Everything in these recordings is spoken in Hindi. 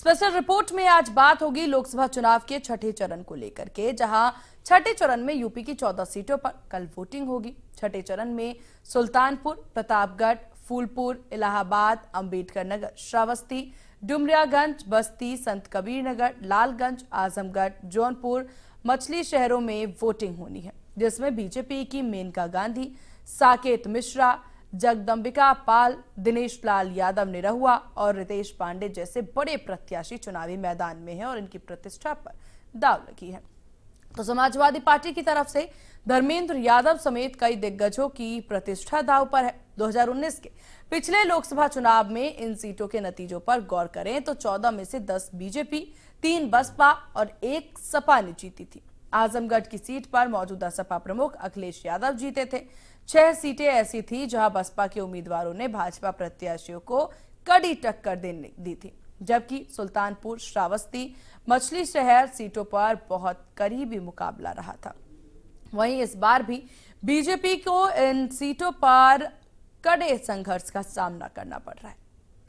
स्पेशल रिपोर्ट में आज बात होगी लोकसभा चुनाव के छठे चरण को लेकर के, जहां छठे चरण में यूपी की 14 सीटों पर कल वोटिंग होगी। छठे चरण में सुल्तानपुर, प्रतापगढ़, फूलपुर, इलाहाबाद, अंबेडकर नगर, श्रावस्ती, डुमरियागंज, बस्ती, संत कबीर नगर, लालगंज, आजमगढ़, जौनपुर, मछली शहरों में वोटिंग होनी है, जिसमें बीजेपी की मेनका गांधी, साकेत मिश्रा, जगदंबिका पाल, दिनेश लाल यादव निरहुआ और रितेश पांडे जैसे बड़े प्रत्याशी चुनावी मैदान में हैं और इनकी प्रतिष्ठा पर दांव लगी है। तो समाजवादी पार्टी की तरफ से धर्मेंद्र यादव समेत कई दिग्गजों की प्रतिष्ठा दांव पर है। 2019 के पिछले लोकसभा चुनाव में इन सीटों के नतीजों पर गौर करें तो 14 में से 10 बीजेपी, 3 बसपा और 1 सपा ने जीती थी। आजमगढ़ की सीट पर मौजूदा सपा प्रमुख अखिलेश यादव जीते थे। 6 सीटें ऐसी थी जहां बसपा के उम्मीदवारों ने भाजपा प्रत्याशियों को कड़ी टक्कर दी थी, जबकि सुल्तानपुर, श्रावस्ती, मछली शहर सीटों पर बहुत करीबी मुकाबला रहा था। वहीं इस बार भी बीजेपी को इन सीटों पर कड़े संघर्ष का सामना करना पड़ रहा है।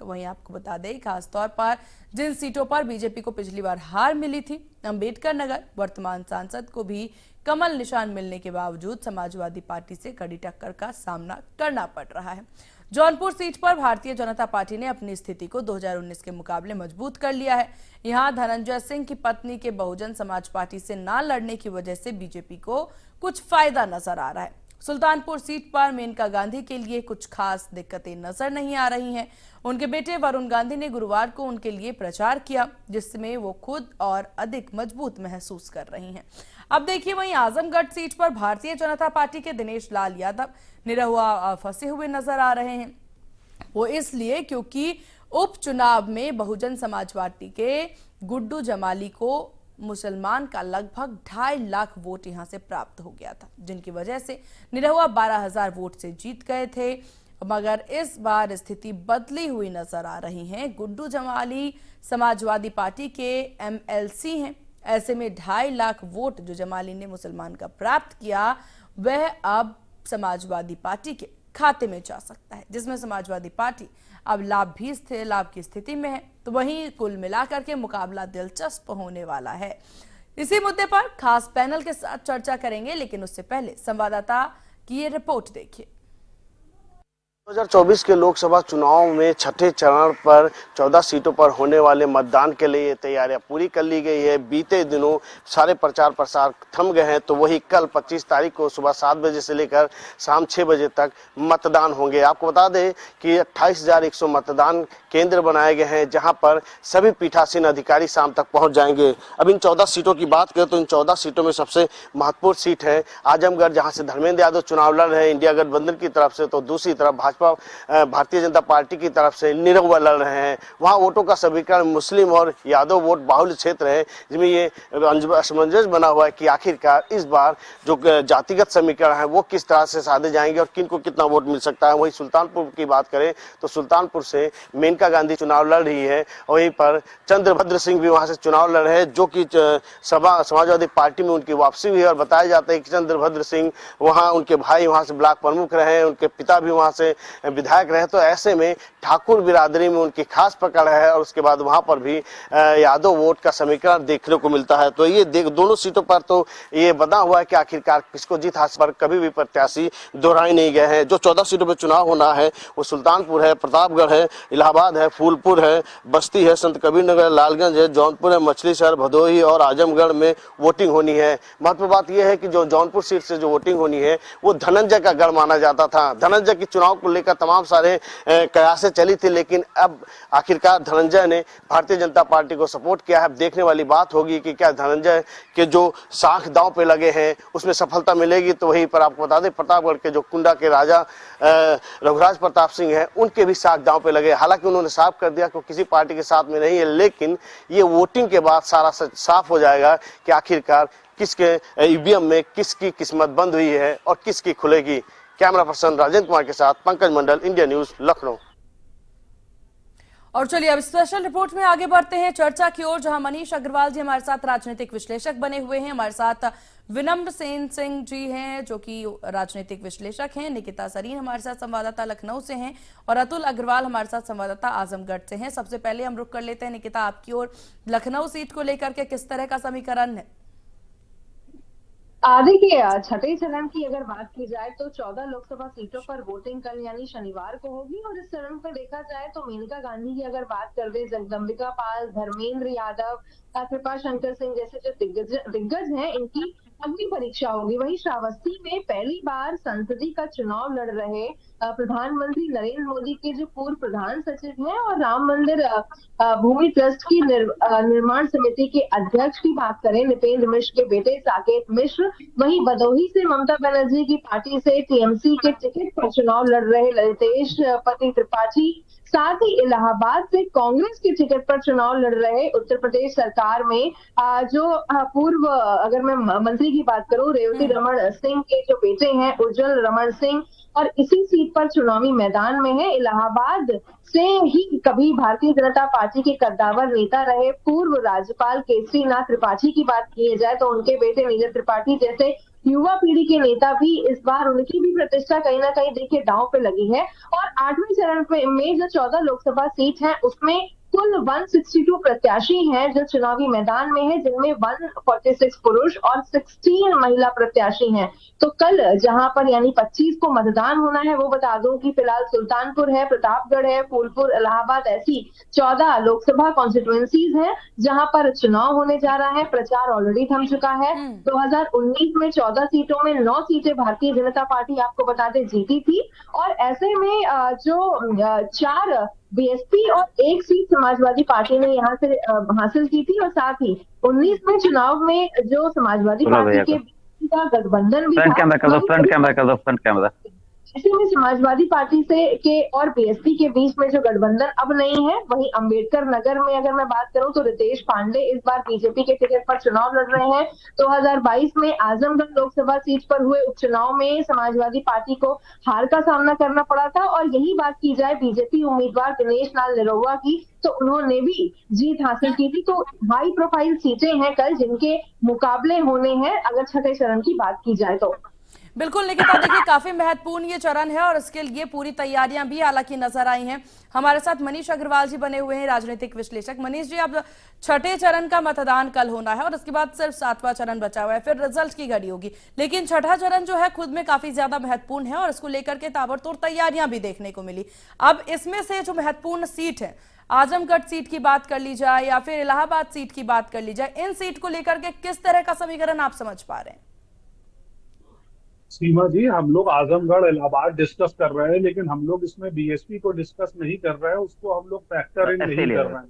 वहीं आपको बता दें, खासतौर पर जिन सीटों पर बीजेपी को पिछली बार हार मिली थी, अंबेडकर नगर, वर्तमान सांसद को भी कमल निशान मिलने के बावजूद समाजवादी पार्टी से कड़ी टक्कर का सामना करना पड़ रहा है। जौनपुर सीट पर भारतीय जनता पार्टी ने अपनी स्थिति को 2019 के मुकाबले मजबूत कर लिया है। यहां धनंजय सिंह की पत्नी के बहुजन समाज पार्टी से ना लड़ने की वजह से बीजेपी को कुछ फायदा नजर आ रहा है। सुल्तानपुर सीट पर मेनका गांधी के लिए कुछ खास दिक्कतें नजर नहीं आ रही हैं। उनके बेटे वरुण गांधी ने गुरुवार को उनके लिए प्रचार किया, जिसमें वो खुद और अधिक मजबूत महसूस कर रही हैं। अब देखिए, वहीं आजमगढ़ सीट पर भारतीय जनता पार्टी के दिनेश लाल यादव निरहुआ फंसे हुए नजर आ रहे हैं। वो इसलिए क्योंकि उपचुनाव में बहुजन समाज पार्टी के गुड्डू जमाली को मुसलमान का लगभग 2.5 लाख वोट यहां से प्राप्त हो गया था, जिनकी वजह से निरहुआ 12,000 वोट से जीत गए थे। मगर इस बार स्थिति बदली हुई नजर आ रही है। गुड्डू जमाली समाजवादी पार्टी के एमएलसी हैं। ऐसे में 2.5 लाख वोट जो जमाली ने मुसलमान का प्राप्त किया, वह अब समाजवादी पार्टी के खाते में जा सकता है, जिसमें समाजवादी पार्टी अब लाभ की स्थिति में है। तो वहीं कुल मिलाकर के मुकाबला दिलचस्प होने वाला है। इसी मुद्दे पर खास पैनल के साथ चर्चा करेंगे, लेकिन उससे पहले संवाददाता की ये रिपोर्ट देखिए। 2024 के लोकसभा चुनाव में छठे चरण पर 14 सीटों पर होने वाले मतदान के लिए तैयारियां पूरी कर ली गई है। बीते दिनों सारे प्रचार प्रसार थम गए हैं, तो वही कल 25 तारीख को सुबह 7 बजे से लेकर शाम 6 बजे तक मतदान होंगे। आपको बता दें कि 28,100 मतदान केंद्र बनाए गए हैं, जहां पर सभी पीठासीन अधिकारी शाम तक पहुंच जाएंगे। अब इन 14 सीटों की बात करें तो इन 14 सीटों में सबसे महत्वपूर्ण सीट है आजमगढ़, जहां से धर्मेंद्र यादव चुनाव लड़ रहे हैं इंडिया गठबंधन की तरफ से, तो दूसरी तरफ भारतीय जनता पार्टी की तरफ से निरहुआ लड़ रहे हैं। वहां वोटों का समीकरण मुस्लिम और यादव वोट बाहुल्य क्षेत्र है, जिसमें ये असमंजस बना हुआ है कि आखिरकार इस बार जो जातिगत समीकरण है वो किस तरह से साधे जाएंगे और किन को कितना वोट मिल सकता है। वहीं सुल्तानपुर की बात करें तो सुल्तानपुर से मेनका गांधी चुनाव लड़ रही है, वहीं पर चंद्रभद्र सिंह भी वहां से चुनाव लड़ रहे हैं, जो कि समाजवादी पार्टी में उनकी वापसी हुई है। और बताया जाता है कि चंद्रभद्र सिंह वहां उनके भाई वहां से ब्लॉक प्रमुख रहे हैं, उनके पिता भी वहां से विधायक रहे, तो ऐसे में ठाकुर बिरादरी में उनकी खास पकड़ है। और उसके बाद वहां पर भी यादव वोट का समीकरण देखने को मिलता है। तो ये दोनों सीटों पर तो ये बना हुआ है कि आखिरकार किसको जीत हासिल, पर कभी भी प्रत्याशी दोहराए नहीं गए हैं। जो 14 सीटों पर चुनाव होना है वो सुल्तानपुर है, प्रतापगढ़ है, इलाहाबाद है, फूलपुर है, बस्ती है, संत कबीर नगर, लालगंज है, जौनपुर है, मछली शहर, भदोही और आजमगढ़ में वोटिंग होनी है। महत्वपूर्ण बात यह है कि जो जौनपुर सीट से जो वोटिंग होनी है वो धनंजय का गढ़ माना जाता था। धनंजय की चुनाव को लेकर तमाम सारे कयासें चली थी, लेकिन अब आखिरकार धनंजय ने भारतीय जनता पार्टी को सपोर्ट किया है। अब देखने वाली बात होगी कि क्या धनंजय के जो साख दांव पे लगे हैं उसमें सफलता मिलेगी। तो वहीं पर आपको बता दें, प्रतापगढ़ के जो कुंडा के राजा रघुराज प्रताप सिंह हैं, उनके भी साख दांव पे लगे। हालांकि उन्होंने साफ कर दिया कि किसी पार्टी के साथ में नहीं है, लेकिन ये वोटिंग के बाद सारा साफ हो जाएगा कि आखिरकार किसके ईवीएम में किसकी किस्मत बंद हुई है और किसकी खुलेगी। कैमरा पर्सन राजेंद्र कुमार के साथ पंकज मंडल, इंडिया न्यूज, लखनऊ। और चलिए अब स्पेशल रिपोर्ट में आगे बढ़ते हैं चर्चा की ओर, जहां मनीष अग्रवाल जी हमारे साथ राजनीतिक विश्लेषक बने हुए हैं। हमारे साथ विनम्र सेन सिंह जी हैं जो कि राजनीतिक विश्लेषक हैं, निकिता सरीन हमारे साथ संवाददाता लखनऊ से हैं और अतुल अग्रवाल हमारे साथ संवाददाता आजमगढ़ से हैं। सबसे पहले हम रुख कर लेते हैं निकिता आपकी ओर, लखनऊ सीट को लेकर के किस तरह का समीकरण है? देखिए, छठे चरण की अगर बात की जाए तो 14 लोकसभा सीटों पर वोटिंग कल यानी शनिवार को होगी और इस चरण पर देखा जाए तो मेनका गांधी की अगर बात कर दे, जगदम्बिका पाल, धर्मेंद्र यादव, कृपा शंकर सिंह जैसे जो दिग्गज हैं, इनकी अग्नि परीक्षा होगी। वहीं श्रावस्ती में पहली बार संसदीय का चुनाव लड़ रहे प्रधानमंत्री नरेंद्र मोदी के जो पूर्व प्रधान सचिव हैं और राम मंदिर भूमि ट्रस्ट की निर्माण समिति के अध्यक्ष की बात करें, नृपेंद्र मिश्र के बेटे साकेत मिश्र। वहीं भदोही से ममता बनर्जी की पार्टी से टीएमसी के टिकट पर चुनाव लड़ रहे ललितेश पति त्रिपाठी, साथ ही इलाहाबाद से कांग्रेस के टिकट पर चुनाव लड़ रहे उत्तर प्रदेश सरकार में जो पूर्व अगर मैं मंत्री की बात करूं, रेवती रमन सिंह के जो बेटे हैं उज्जवल रमन सिंह, और इसी सीट पर चुनावी मैदान में है। इलाहाबाद से ही कभी भारतीय जनता पार्टी के कद्दावर नेता रहे पूर्व राज्यपाल केसरीनाथ त्रिपाठी की बात की जाए तो उनके बेटे नीरज त्रिपाठी जैसे युवा पीढ़ी के नेता भी इस बार, उनकी भी प्रतिष्ठा कहीं ना कहीं देखिए दांव पे लगी है। और 8वें चरण में जो 14 लोकसभा सीट है उसमें कुल 162 प्रत्याशी हैं जो चुनावी मैदान में है, जिनमें 146 पुरुष और 16 महिला प्रत्याशी हैं। तो कल जहां पर यानी 25 को मतदान होना है, वो बता दूं कि फिलहाल सुल्तानपुर है, प्रतापगढ़ है, फूलपुर, इलाहाबाद, ऐसी 14 लोकसभा कॉन्स्टिट्यूएंसीज हैं जहां पर चुनाव होने जा रहा है। प्रचार ऑलरेडी थम चुका है। 2019 में 14 सीटों में 9 सीटें भारतीय जनता पार्टी आपको बता दें जीती थी और ऐसे में जो 4 बीएसपी और 1 सीट समाजवादी पार्टी ने यहाँ से हासिल की थी और साथ ही 19 में चुनाव में जो समाजवादी पार्टी के का गठबंधन भी था, फ्रंट कैमरा ऐसे में समाजवादी पार्टी से के और बीएसपी के बीच में जो गठबंधन अब नहीं है। वहीं अंबेडकर नगर में अगर मैं बात करूं तो रितेश पांडे इस बार बीजेपी के टिकट पर चुनाव लड़ रहे हैं। 2022 में आजमगढ़ लोकसभा सीट पर हुए उपचुनाव में समाजवादी पार्टी को हार का सामना करना पड़ा था और यही बात की जाए बीजेपी उम्मीदवार दिनेश लाल निरोवा की तो उन्होंने भी जीत हासिल की थी। तो हाई प्रोफाइल सीटें हैं कल जिनके मुकाबले होने हैं अगर छठे चरण की बात की जाए तो। बिल्कुल निकिता, देखिए काफी महत्वपूर्ण ये चरण है और इसके लिए पूरी तैयारियां भी हालांकि नजर आई हैं। हमारे साथ मनीष अग्रवाल जी बने हुए हैं, राजनीतिक विश्लेषक। मनीष जी, अब छठे चरण का मतदान कल होना है और उसके बाद सिर्फ 7वां चरण बचा हुआ है, फिर रिजल्ट की घड़ी होगी, लेकिन छठा चरण जो है खुद में काफी ज्यादा महत्वपूर्ण है और इसको लेकर के ताबड़तोड़ तैयारियां भी देखने को मिली। अब इसमें से जो महत्वपूर्ण सीट है, आजमगढ़ सीट की बात कर ली जाए या फिर इलाहाबाद सीट की बात कर ली जाए, इन सीट को लेकर के किस तरह का समीकरण आप समझ पा रहे हैं? सीमा जी, हम लोग आजमगढ़ इलाहाबाद डिस्कस कर रहे हैं, लेकिन हम लोग इसमें बीएसपी को डिस्कस नहीं कर रहे हैं, उसको हम लोग फैक्टर इन नहीं कर रहे हैं।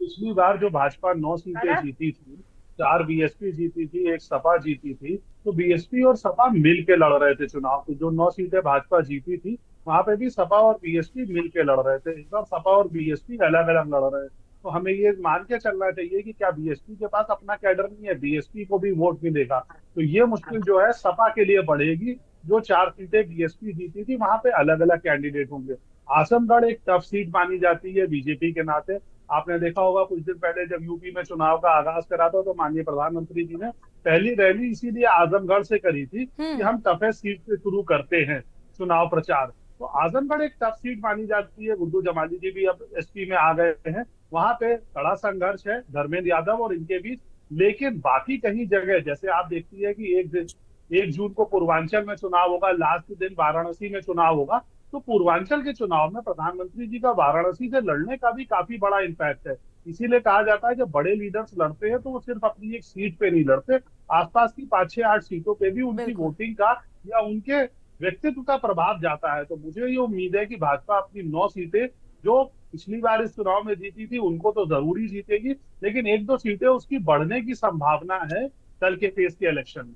पिछली बार जो भाजपा 9 सीटें जीती थी, 4 बीएसपी जीती थी, 1 सपा जीती थी, तो बीएसपी और सपा मिल के लड़ रहे थे चुनाव। तो जो 9 सीटें भाजपा जीती थी वहां पे भी सपा और बीएसपी मिल के लड़ रहे थे। इस बार सपा और बीएसपी अलग अलग लड़ रहे हैं। तो हमें ये मान के चलना चाहिए कि क्या बीएसपी के पास अपना कैडर नहीं है, बीएसपी को भी वोट मिलेगा। तो ये मुश्किल जो है सपा के लिए बढ़ेगी। जो 4 सीटें बीएसपी जीती थी वहां पे अलग अलग कैंडिडेट होंगे। आजमगढ़ एक टफ सीट मानी जाती है बीजेपी के नाते। आपने देखा होगा कुछ दिन पहले जब यूपी में चुनाव का आगाज करा था तो माननीय प्रधानमंत्री जी ने पहली रैली इसीलिए आजमगढ़ से करी थी कि हम टफेस्ट सीट से शुरू करते हैं चुनाव प्रचार। तो आजमगढ़ एक टफ सीट मानी जाती है। गुड्डू जमाली जी भी अब एसपी में आ गए हैं। वहां पे कड़ा संघर्ष है धर्मेंद्र यादव और इनके बीच। लेकिन बाकी कहीं जगह जैसे आप देखती है कि 1 जून को पूर्वांचल में चुनाव होगा, लास्ट दिन वाराणसी में चुनाव होगा। तो पूर्वांचल के चुनाव में प्रधानमंत्री जी का वाराणसी से लड़ने का भी काफी बड़ा इम्पैक्ट है। इसीलिए कहा जाता है जब बड़े लीडर्स लड़ते हैं तो वो सिर्फ अपनी एक सीट पे नहीं लड़ते, आसपास की 5, 6, 8 सीटों पे भी उनकी वोटिंग का या उनके व्यक्तित्व का प्रभाव जाता है। तो मुझे ये उम्मीद है कि भाजपा अपनी 9 सीटें जो पिछली बार इस चुनाव में जीती थी उनको तो जरूरी जीतेगी, लेकिन 1-2 सीटें उसकी बढ़ने की संभावना है कल के फेस के इलेक्शन में।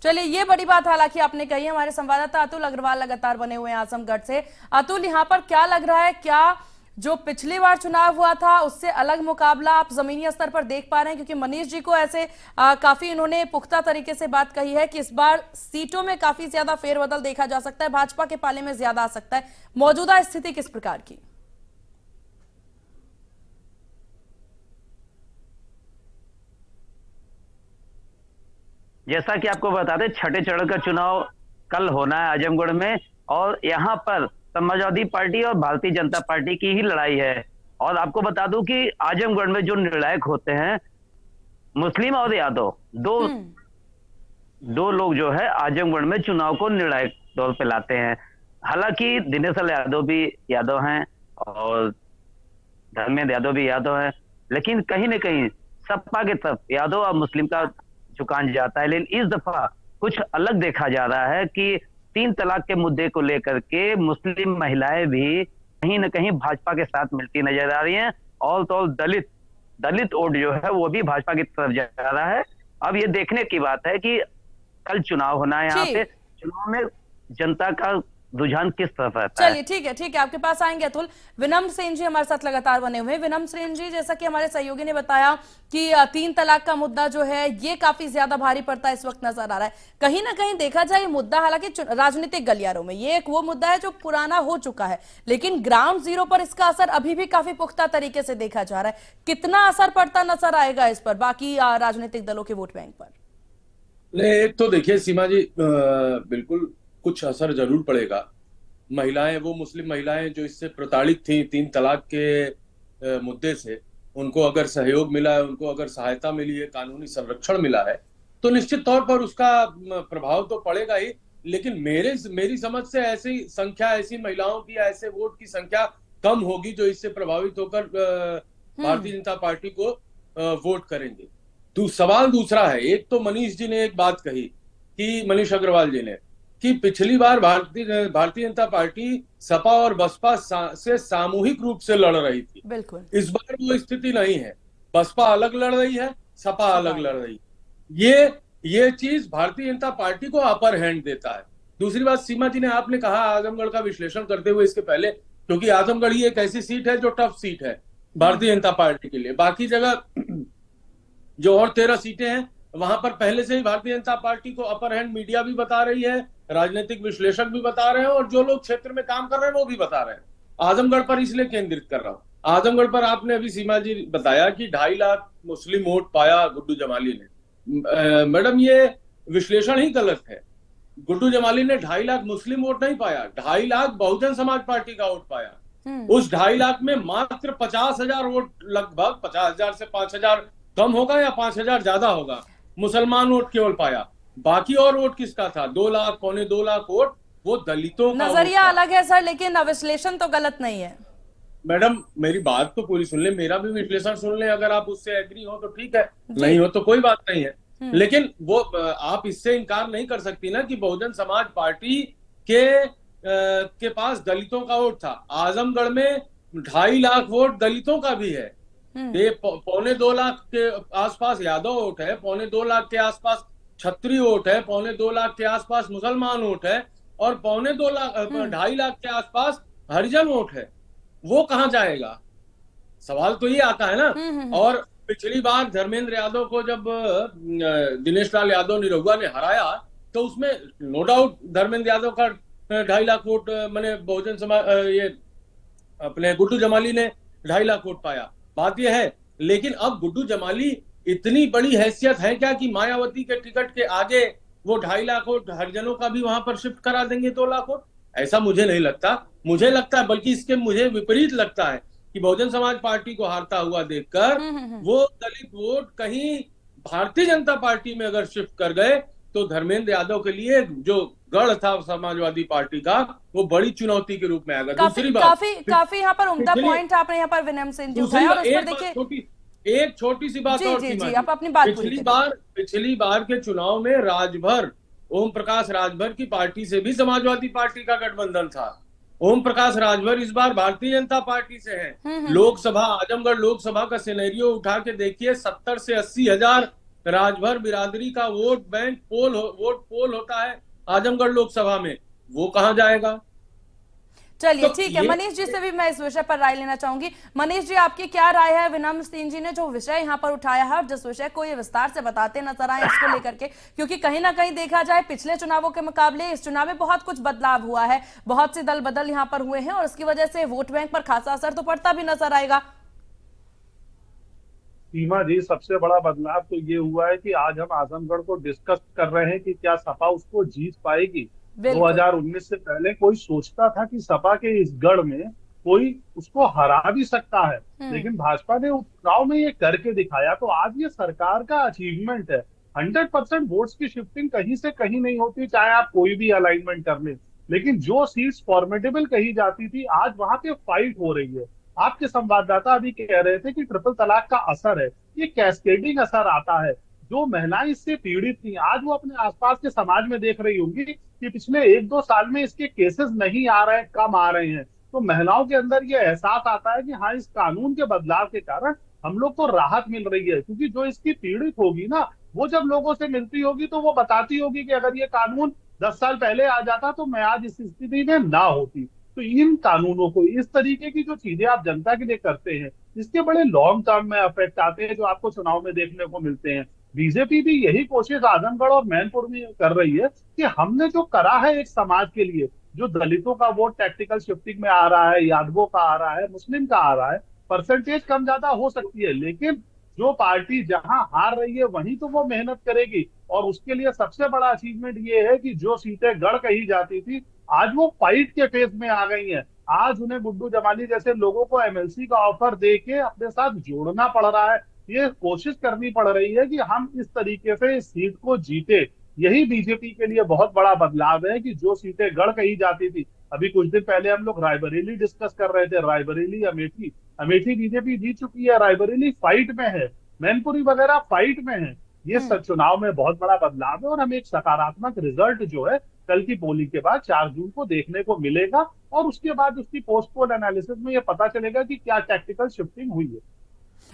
चलिए, ये बड़ी बात हालांकि आपने कही। हमारे संवाददाता अतुल अग्रवाल लगातार बने हुए हैं आजमगढ़ से। अतुल, यहाँ पर क्या लग रहा है, क्या जो पिछली बार चुनाव हुआ था उससे अलग मुकाबला आप जमीनी स्तर पर देख पा रहे हैं? क्योंकि मनीष जी को ऐसे काफी इन्होंने पुख्ता तरीके से बात कही है कि इस बार सीटों में काफी ज्यादा फेरबदल देखा जा सकता है, भाजपा के पाले में ज्यादा आ सकता है। मौजूदा स्थिति किस प्रकार की? जैसा कि आपको बता दें, छठे चरण का चुनाव कल होना है आजमगढ़ में, और यहाँ पर समाजवादी पार्टी और भारतीय जनता पार्टी की ही लड़ाई है। और आपको बता दूं कि आजमगढ़ में जो निर्णायक होते हैं, मुस्लिम और यादव, दो लोग जो है आजमगढ़ में चुनाव को निर्णायक तौर पे लाते हैं। हालांकि दिनेश लाल यादव भी यादव हैं और धर्मेंद्र यादव भी यादव हैं, लेकिन कहीं न कहीं सपा की तरफ यादव और मुस्लिम का झुकान जाता है। लेकिन इस दफा कुछ अलग देखा जा रहा है कि 3 तलाक के मुद्दे को लेकर के मुस्लिम महिलाएं भी कहीं न कहीं भाजपा के साथ मिलती नजर आ रही हैं, और तो दलित वोट जो है वो भी भाजपा की तरफ जा रहा है। अब ये देखने की बात है कि कल चुनाव होना है यहाँ पे, चुनाव में जनता का रुझान किस तरफ रहता है। चलिए ठीक है, आपके पास आएंगे अतुल। विनम्र सेन जी हमारे साथ लगातार बने हुए हैं। विनम्र सेन जी, जैसा कि हमारे सहयोगी ने बताया कि 3 तलाक का मुद्दा जो है ये काफी ज्यादा भारी पड़ता है इस वक्त नजर आ रहा है। कहीं ना कहीं देखा जाए ये मुद्दा हालांकि राजनीतिक गलियारों में ये एक वो मुद्दा है जो पुराना हो चुका है, लेकिन ग्राउंड जीरो पर इसका असर अभी भी काफी पुख्ता तरीके से देखा जा रहा है। कितना असर पड़ता नजर आएगा इस पर बाकी राजनीतिक दलों के वोट बैंक पर? नहीं, एक तो देखिए सीमा जी, बिल्कुल कुछ असर जरूर पड़ेगा। महिलाएं, वो मुस्लिम महिलाएं जो इससे प्रताड़ित थी 3 तलाक के मुद्दे से, उनको अगर सहयोग मिला है, उनको अगर सहायता मिली है, कानूनी संरक्षण मिला है, तो निश्चित तौर पर उसका प्रभाव तो पड़ेगा ही। लेकिन मेरी समझ से ऐसी संख्या, ऐसी महिलाओं की, ऐसे वोट की संख्या कम होगी जो इससे प्रभावित होकर भारतीय जनता पार्टी को वोट करेंगे। सवाल दूसरा है, एक तो मनीष जी ने एक बात कही कि मनीष अग्रवाल जी ने, कि पिछली बार भारतीय जनता पार्टी सपा और बसपा से सामूहिक रूप से लड़ रही थी। बिल्कुल। इस बार वो स्थिति नहीं है, बसपा अलग लड़ रही है, सपा अलग लड़ रही है। ये चीज भारतीय जनता पार्टी को अपर हैंड देता है। दूसरी बात, सीमा जी ने, आपने कहा आजमगढ़ का विश्लेषण करते हुए इसके पहले, क्योंकि आजमगढ़ ही एक ऐसी सीट है जो टफ सीट है भारतीय जनता पार्टी के लिए। बाकी जगह जो और 13 सीटें हैं वहां पर पहले से ही भारतीय जनता पार्टी को अपर हैंड मीडिया भी बता रही है, राजनीतिक विश्लेषक भी बता रहे हैं, और जो लोग क्षेत्र में काम कर रहे हैं वो भी बता रहे हैं। आजमगढ़ पर इसलिए केंद्रित कर रहा हूं। आजमगढ़ पर आपने अभी सीमा जी बताया कि 2.5 लाख मुस्लिम वोट पाया गुड्डू जमाली ने। मैडम, ये विश्लेषण ही गलत है। गुड्डू जमाली ने 2.5 लाख मुस्लिम वोट नहीं पाया, 2.5 लाख बहुजन समाज पार्टी का वोट पाया। उस 2.5 लाख में मात्र 50,000 वोट, लगभग 50,000 से 5,000 कम होगा या 5,000 ज्यादा होगा, मुसलमान वोट केवल पाया। बाकी और वोट किसका था? 2 लाख, 2.25 लाख वोट वो दलितों का। नजरिया अलग है सर, लेकिन विश्लेषण तो गलत नहीं है। मैडम, मेरी बात तो पूरी सुन ले, मेरा भी विश्लेषण सुन ले। अगर आप उससे एग्री हो तो ठीक है, नहीं हो तो कोई बात नहीं है। लेकिन वो आप इससे इनकार नहीं कर सकती ना कि बहुजन समाज पार्टी के पास दलितों का वोट था। आजमगढ़ में 2.5 लाख वोट दलितों का भी है। ये 2.25 लाख के आसपास यादव वोट है, 2.25 लाख के आसपास छत्री वोट है, 2.25 लाख के आसपास मुसलमान वोट है, और 2.5 लाख के आसपास हरिजन वोट है। वो कहां जाएगा? सवाल तो ये आता है ना। और पिछली बार धर्मेंद्र यादव को जब दिनेश लाल यादव निरहुआ ने हराया, तो उसमें नो डाउट धर्मेंद्र यादव का 2.5 लाख वोट, मैंने बहुजन समाज, ये अपने गुड्डू जमाली ने 2.5 लाख वोट पाया। बात यह है। लेकिन अब गुड्डू जमाली इतनी बड़ी हैसियत है क्या कि मायावती के टिकट के आगे वो 2.5 लाख वोट हरिजनों का भी वहां पर शिफ्ट करा देंगे 2 लाख वोट? ऐसा मुझे नहीं लगता। मुझे लगता है, बल्कि इसके मुझे विपरीत लगता है कि बहुजन समाज पार्टी को हारता हुआ देखकर वो दलित वोट कहीं भारतीय जनता पार्टी में अगर शिफ्ट कर गए तो धर्मेंद्र यादव के लिए जो गढ़ था समाजवादी पार्टी का, वो बड़ी चुनौती के रूप में आएगा। दूसरी बात, काफी यहाँ पर उम्दा पॉइंट आपने यहाँ पर विनम्र सिंह जी उठाया, और उस पर देखिए एक छोटी सी बात और जी, आप अपनी बात पिछली बार के चुनाव में राजभर, ओम प्रकाश राजभर की पार्टी से भी समाजवादी पार्टी का गठबंधन था। ओम प्रकाश राजभर इस बार भारतीय जनता पार्टी से हैं। लोकसभा, आजमगढ़ लोकसभा का सिनेरियो उठा के देखिए, 70 से 80 हजार राजभर बिरादरी का वोट बैंक पोल होता है आजमगढ़ लोकसभा में। वो कहां जाएगा? चलिए ठीक है, मनीष जी से भी मैं इस विषय पर राय लेना चाहूंगी। मनीष जी, आपकी क्या राय है? विनम्र सिंह जी ने जो विषय यहाँ पर उठाया है और जिस विषय को ये विस्तार से बताते नजर आए इसको लेकर के, क्योंकि कहीं ना कहीं देखा जाए पिछले चुनावों के मुकाबले इस चुनाव में बहुत कुछ बदलाव हुआ है, बहुत से दल बदल यहाँ पर हुए हैं, और इसकी वजह से वोट बैंक पर खासा असर तो पड़ता भी नजर आएगा। सीमा जी, सबसे बड़ा बदलाव तो ये हुआ है कि आज हम आजमगढ़ को डिस्कस कर रहे हैं कि क्या सपा उसको जीत पाएगी। बिल्कुल। 2019 से पहले कोई सोचता था कि सपा के इस गढ़ में कोई उसको हरा भी सकता है, लेकिन भाजपा ने उस चुनाव में ये करके दिखाया। तो आज ये सरकार का अचीवमेंट है। 100% वोट्स की शिफ्टिंग कहीं से कहीं नहीं होती, चाहे आप कोई भी अलाइनमेंट कर लें, लेकिन जो सीट्स फॉर्मेडेबल कही जाती थी आज वहां पे फाइट हो रही है। आपके संवाददाता अभी कह रहे थे कि ट्रिपल तलाक का असर है, ये कैस्केडिंग असर आता है। जो महिलाएं इससे पीड़ित थी आज वो अपने आसपास के समाज में देख रही होंगी कि पिछले 1-2 साल में इसके केसेस नहीं आ रहे हैं, कम आ रहे हैं। तो महिलाओं के अंदर ये एहसास आता है कि हाँ, इस कानून के बदलाव के कारण हम लोग को राहत मिल रही है। क्योंकि जो इसकी पीड़ित होगी ना, वो जब लोगों से मिलती होगी तो वो बताती होगी कि अगर ये कानून 10 साल पहले आ जाता तो मैं आज इस स्थिति में ना होती। तो इन कानूनों को, इस तरीके की जो चीजें आप जनता के लिए करते हैं, इसके बड़े लॉन्ग टर्म में इफेक्ट आते हैं जो आपको चुनाव में देखने को मिलते हैं। बीजेपी भी यही कोशिश आजमगढ़ और मैनपुर में कर रही है कि हमने जो करा है एक समाज के लिए, जो दलितों का वोट टैक्टिकल शिफ्टिंग में आ रहा है, यादवों का आ रहा है, मुस्लिम का आ रहा है, परसेंटेज कम ज्यादा हो सकती है, लेकिन जो पार्टी जहां हार रही है वहीं तो वो मेहनत करेगी। और उसके लिए सबसे बड़ा अचीवमेंट ये है कि जो सीटें गढ़ कही जाती थी आज वो फाइट के फेज में आ गई हैं। आज उन्हें गुड्डू जमाली जैसे लोगों को एमएलसी का ऑफर दे के अपने साथ जोड़ना पड़ रहा है। ये कोशिश करनी पड़ रही है कि हम इस तरीके से इस सीट को जीते। यही बीजेपी के लिए बहुत बड़ा बदलाव है कि जो सीटें गढ़ कही जाती थी, अभी कुछ दिन पहले हम लोग रायबरेली डिस्कस कर रहे थे, रायबरेली अमेठी, अमेठी बीजेपी जीत चुकी है, रायबरेली फाइट में है, मैनपुरी वगैरह फाइट में है। ये चुनाव में बहुत बड़ा बदलाव है और हमें एक सकारात्मक रिजल्ट जो है कल की पोलिंग के बाद 4 जून को देखने को मिलेगा। और उसके बाद उसकी पोस्ट पोल एनालिसिस में ये पता चलेगा कि क्या टैक्टिकल शिफ्टिंग हुई है।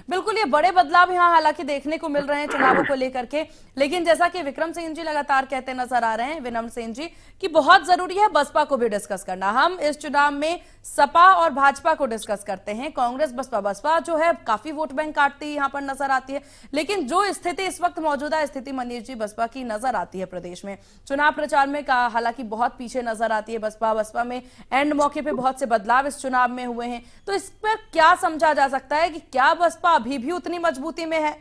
बिल्कुल, ये बड़े बदलाव यहाँ हालांकि देखने को मिल रहे हैं चुनावों को लेकर के, लेकिन जैसा कि विक्रम सिंह जी लगातार कहते नजर आ रहे हैं, विनम्र सिंह जी, कि बहुत जरूरी है बसपा को भी डिस्कस करना। हम इस चुनाव में सपा और भाजपा को डिस्कस करते हैं, कांग्रेस बसपा जो है काफी वोट बैंक काटती यहाँ पर नजर आती है, लेकिन जो स्थिति इस वक्त मौजूदा स्थिति मनीष जी बसपा की नजर आती है प्रदेश में, चुनाव प्रचार में हालांकि बहुत पीछे नजर आती है बसपा में एंड मौके पे बहुत से बदलाव इस चुनाव में हुए हैं, तो इस पर क्या समझा जा सकता है कि क्या बसपा अभी भी उतनी मजबूती में है?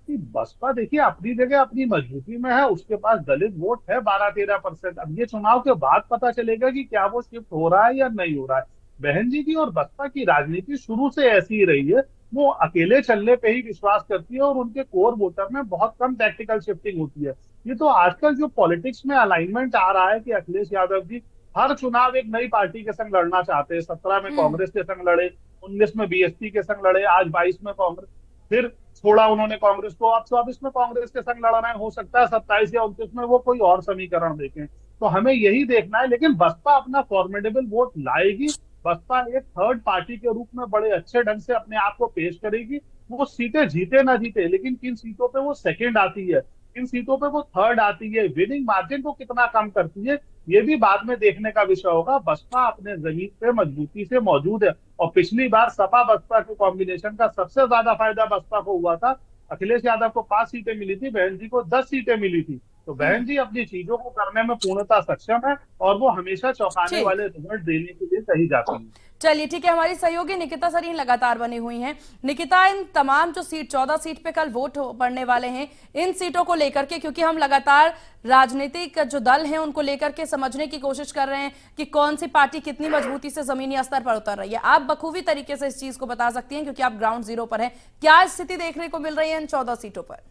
बसपा देखिए अपनी जगह अपनी मजबूती में है, उसके पास दलित वोट है 12-13%। अब ये चुनाव के बाद पता चलेगा कि क्या वो शिफ्ट हो रहा है या नहीं हो रहा है। बहन जी की और बसपा की राजनीति शुरू से ऐसी ही रही है, वो अकेले चलने पे ही विश्वास करती है और उनके कोर वोटर में बहुत कम टैक्टिकल शिफ्टिंग होती है। ये तो आजकल जो पॉलिटिक्स में अलाइनमेंट आ रहा है कि अखिलेश यादव जी हर चुनाव एक नई पार्टी के संग लड़ना चाहते हैं। 17 में कांग्रेस के संग लड़े, 19 में बीएसपी के संग लड़े, आज 22 में कांग्रेस, फिर छोड़ा उन्होंने कांग्रेस को, अब 24 में कांग्रेस के संग लड़ रहे हैं। हो सकता है 27 या 29 में वो कोई और समीकरण देखें। तो हमें यही देखना है, लेकिन बसपा अपना फॉर्मेडेबल वोट लाएगी। बसपा एक थर्ड पार्टी के रूप में बड़े अच्छे ढंग से अपने आप को पेश करेगी। वो सीटें जीते ना जीते, लेकिन किन सीटों पे वो सेकंड आती है, किन सीटों पे वो थर्ड आती है, विनिंग मार्जिन को कितना कम करती है, ये भी बाद में देखने का विषय होगा। बसपा अपने जमीन पे मजबूती से मौजूद है और पिछली बार सपा बसपा के कॉम्बिनेशन का सबसे ज्यादा फायदा बसपा को हुआ था। अखिलेश यादव को 5 सीटें मिली थी, बहन जी को 10 सीटें मिली थी। तो बहन जी अपनी चीजों को करने में पूर्णतः सक्षम है और वो हमेशा चौंकाने वाले रिजल्ट देने के लिए कही जाती है। चलिए ठीक है, हमारी सहयोगी निकिता सरीन लगातार बनी हुई हैं। निकिता, इन तमाम जो 14 सीट पे कल वोट पड़ने वाले हैं, इन सीटों को लेकर के, क्योंकि हम लगातार राजनीतिक जो दल हैं उनको लेकर के समझने की कोशिश कर रहे हैं कि कौन सी पार्टी कितनी मजबूती से जमीनी स्तर पर उतर रही है, आप बखूबी तरीके से इस चीज को बता सकती हैं क्योंकि आप ग्राउंड जीरो पर हैं। क्या स्थिति देखने को मिल रही है इन 14 सीटों पर?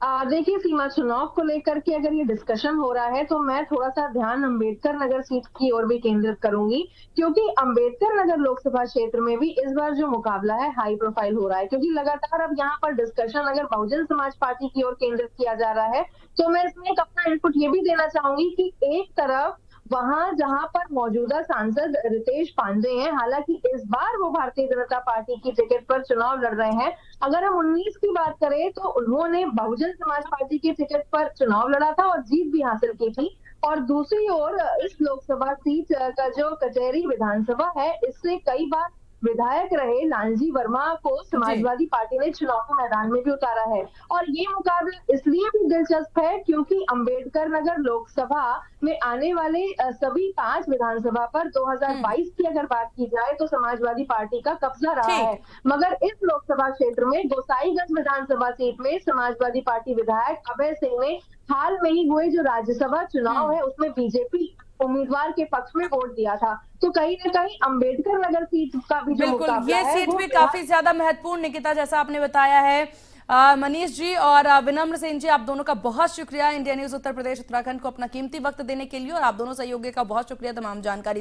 देखिए सीमा, चुनाव को लेकर के अगर ये डिस्कशन हो रहा है तो मैं थोड़ा सा ध्यान अंबेडकर नगर सीट की ओर भी केंद्रित करूंगी, क्योंकि अंबेडकर नगर लोकसभा क्षेत्र में भी इस बार जो मुकाबला है हाई प्रोफाइल हो रहा है। क्योंकि लगातार अब यहाँ पर डिस्कशन अगर बहुजन समाज पार्टी की ओर केंद्रित किया जा रहा है, तो मैं इसमें एक अपना इनपुट ये भी देना चाहूंगी कि एक तरफ वहां जहां पर मौजूदा सांसद रितेश पांडे हैं, हालांकि इस बार वो भारतीय जनता पार्टी की टिकट पर चुनाव लड़ रहे हैं। अगर हम 19 की बात करें तो उन्होंने बहुजन समाज पार्टी की टिकट पर चुनाव लड़ा था और जीत भी हासिल की थी। और दूसरी ओर इस लोकसभा सीट का जो कचहरी विधानसभा है, इससे कई बार विधायक रहे लालजी वर्मा को समाजवादी पार्टी ने चुनाव मैदान में भी उतारा है। और ये मुकाबला इसलिए भी दिलचस्प है क्योंकि अंबेडकर नगर लोकसभा में आने वाले सभी 5 विधानसभा पर 2022 की अगर बात की जाए तो समाजवादी पार्टी का कब्जा रहा है, मगर इस लोकसभा क्षेत्र में गोसाईगंज विधानसभा सीट में समाजवादी पार्टी विधायक अभय सिंह ने हाल में ही हुए जो राज्यसभा चुनाव है उसमें बीजेपी उम्मीदवार के पक्ष में वोट दिया था। तो कहीं न कहीं अंबेडकर नगर सीट का भी जो बिल्कुल, मुकाबला ये है सीट वो भी काफी ज्यादा महत्वपूर्ण, निकिता, जैसा आपने बताया है। मनीष जी और विनम्र सिंह जी, आप दोनों का बहुत शुक्रिया इंडिया न्यूज उत्तर प्रदेश उत्तराखंड को अपना कीमती वक्त देने के लिए, और आप दोनों सहयोगी का बहुत शुक्रिया तमाम जानकारी